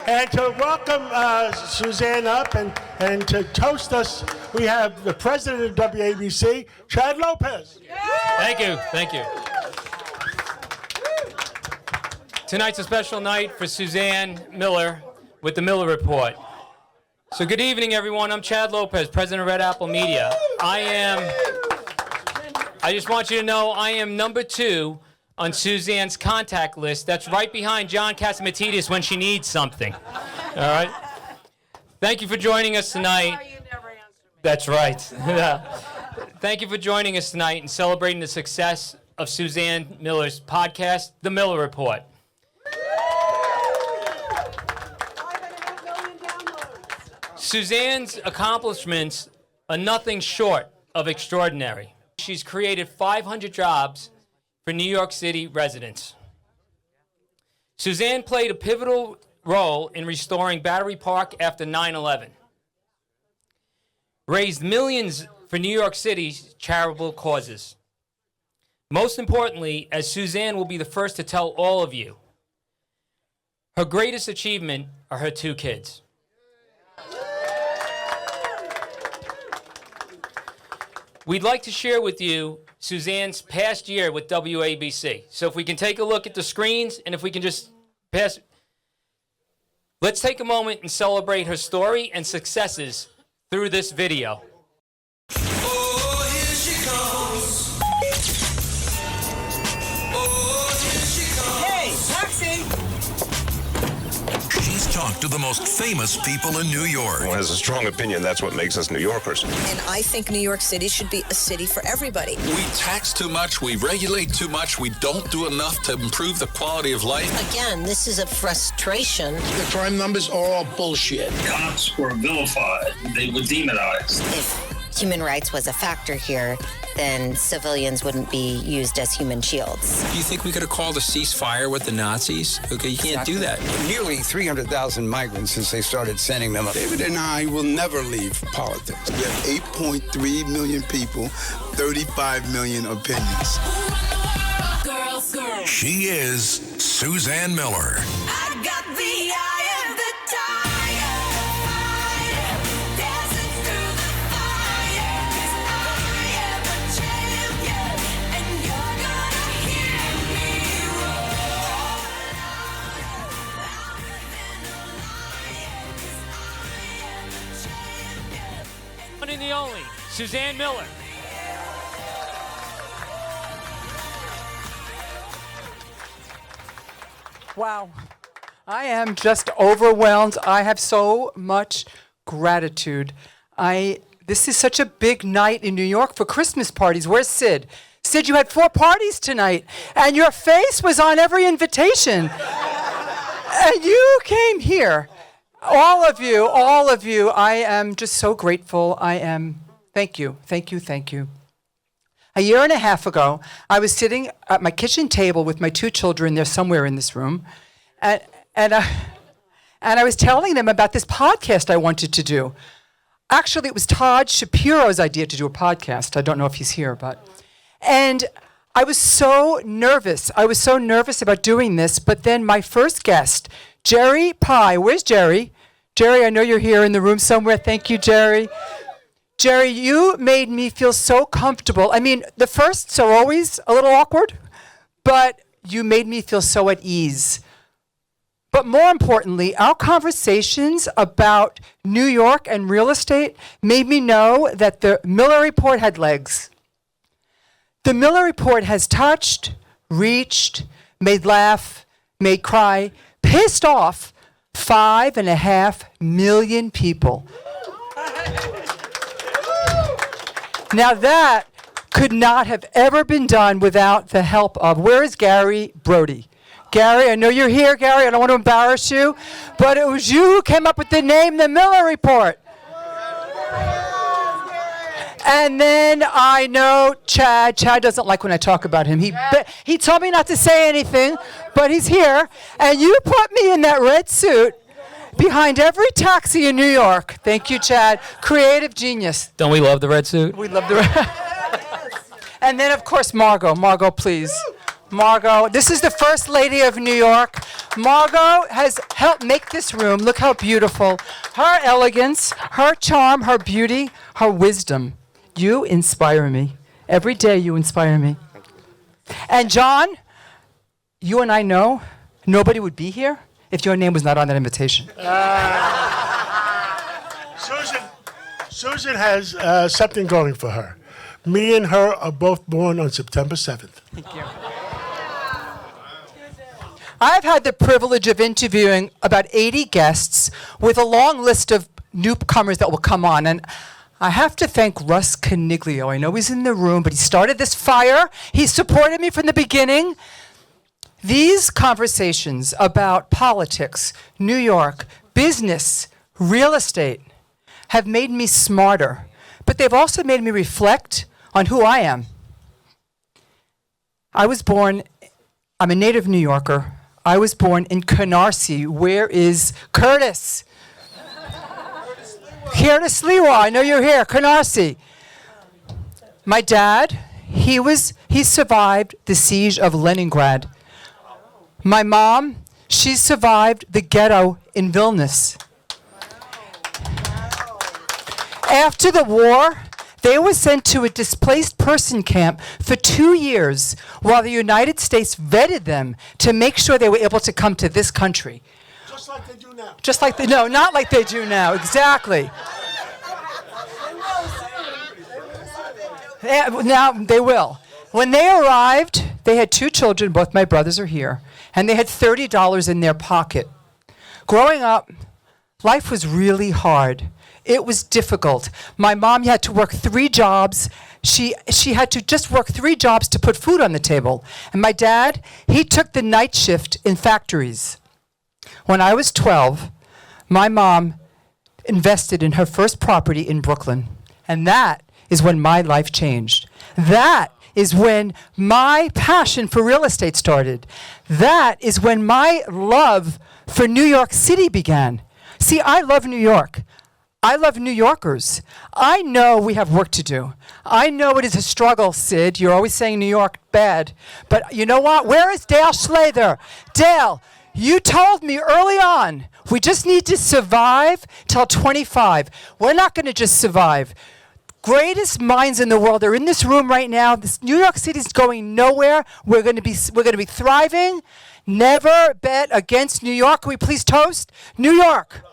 And to welcome Suzanne up and to toast us, we have the president of WABC, Chad Lopez. Thank you. Tonight's a special night for Suzanne Miller with the Miller Report. So good evening, everyone. I'm Chad Lopez, president of Red Apple Media. I just want you to know I am number 2 on Suzanne's contact list. That's right behind John Catsimatidis when she needs something. All right? Thank you for joining us tonight. That's why you never answer me. That's right. Yeah. Thank you for joining us tonight and celebrating the success of Suzanne Miller's podcast, The Miller Report. 5.5 million downloads. Suzanne's accomplishments are nothing short of extraordinary. She's created 500 jobs for New York City residents. Suzanne played a pivotal role in restoring Battery Park after 9/11. Raised millions for New York City's charitable causes. Most importantly, as Suzanne will be the first to tell all of you, her greatest achievement are her 2 kids. We'd like to share with you Suzanne's past year with WABC. So if we can take a look at the screens and if we can just pass. Let's take a moment and celebrate her story and successes through this video. Oh, here she comes. Oh, here she comes. Hey, taxi! She's talked to the most famous people in New York. One has a strong opinion that's what makes us New Yorkers. And I think New York City should be a city for everybody. We tax too much, we regulate too much, we don't do enough to improve the quality of life. Again, this is a frustration. The crime numbers are all bullshit. Cops were vilified. They were demonized. If human rights was a factor here, then civilians wouldn't be used as human shields. Do you think we could have called a ceasefire with the Nazis? Okay, you can't do that. Nearly 300,000 migrants since they started sending them up. David and I will never leave politics. We have 8.3 million people, 35 million opinions. She is Suzanne Miller. I got the eye of the tiger. Dancing through the fire. 'Cause I am a champion. And you're gonna hear me roar. Louder than a lion. 'Cause I am a champion. One and the only, Suzanne Miller. Wow. I am just overwhelmed. I have so much gratitude. This is such a big night in New York for Christmas parties. Where's Sid? Sid, you had 4 parties tonight, and your face was on every invitation. And you came here. All of you, I am just so grateful. Thank you. A year and a half ago, I was sitting at my kitchen table with my 2 children. They're somewhere in this room. And I was telling them about this podcast I wanted to do. Actually, it was Todd Shapiro's idea to do a podcast. I don't know if he's here, and I was so nervous. I was so nervous about doing this, but then my first guest, Jerry Pye. Where's Jerry? Jerry, I know you're here in the room somewhere. Thank you, Jerry. Jerry, you made me feel so comfortable. I mean, the firsts are always a little awkward, but you made me feel so at ease. But more importantly, our conversations about New York and real estate made me know that the Miller Report had legs. The Miller Report has touched, reached, made laugh, made cry, pissed off 5.5 million people. Now that could not have ever been done without the help of, where is Gary Brody? Gary, I know you're here, Gary. I don't want to embarrass you, but it was you who came up with the name, The Miller Report. And then I know Chad. Chad doesn't like when I talk about him. He told me not to say anything, but he's here. And you put me in that red suit behind every taxi in New York. Thank you, Chad. Creative genius. Don't we love the red suit? We love the red. And then, of course, Margot. Margot, please. Margot. This is the First Lady of New York. Margot has helped make this room. Look how beautiful. Her elegance, her charm, her beauty, her wisdom. You inspire me. Every day you inspire me. And John, you and I know nobody would be here if your name was not on that invitation. Susan has something going for her. Me and her are both born on September 7th. Thank you. I've had the privilege of interviewing about 80 guests with a long list of newcomers that will come on. And I have to thank Russ Caniglio. I know he's in the room, but he started this fire. He supported me from the beginning. These conversations about politics, New York, business, real estate have made me smarter, but they've also made me reflect on who I am. I'm a native New Yorker. I was born in Canarsie. Where is Curtis? Curtis Lewa, I know you're here, Canarsie. My dad, he survived the siege of Leningrad. My mom, she survived the ghetto in Vilnius. After the war, they were sent to a displaced person camp for 2 years while the United States vetted them to make sure they were able to come to this country. Just like they do now. No, not like they do now, exactly. Now they will. When they arrived, they had 2 children, both my brothers are here, and they had $30 in their pocket. Growing up, life was really hard. It was difficult. My mom had to work 3 jobs. She had to just work 3 jobs to put food on the table. And my dad, he took the night shift in factories. When I was 12, my mom invested in her first property in Brooklyn. And that is when my life changed. That is when my passion for real estate started. That is when my love for New York City began. See, I love New York. I love New Yorkers. I know we have work to do. I know it is a struggle, Sid. You're always saying New York bad. But you know what? Where is Dale Schlather? Dale, you told me early on, we just need to survive till 25. We're not going to just survive. Greatest minds in the world are in this room right now. This New York City is going nowhere. We're going to be thriving. Never bet against New York. Can we please toast? New York.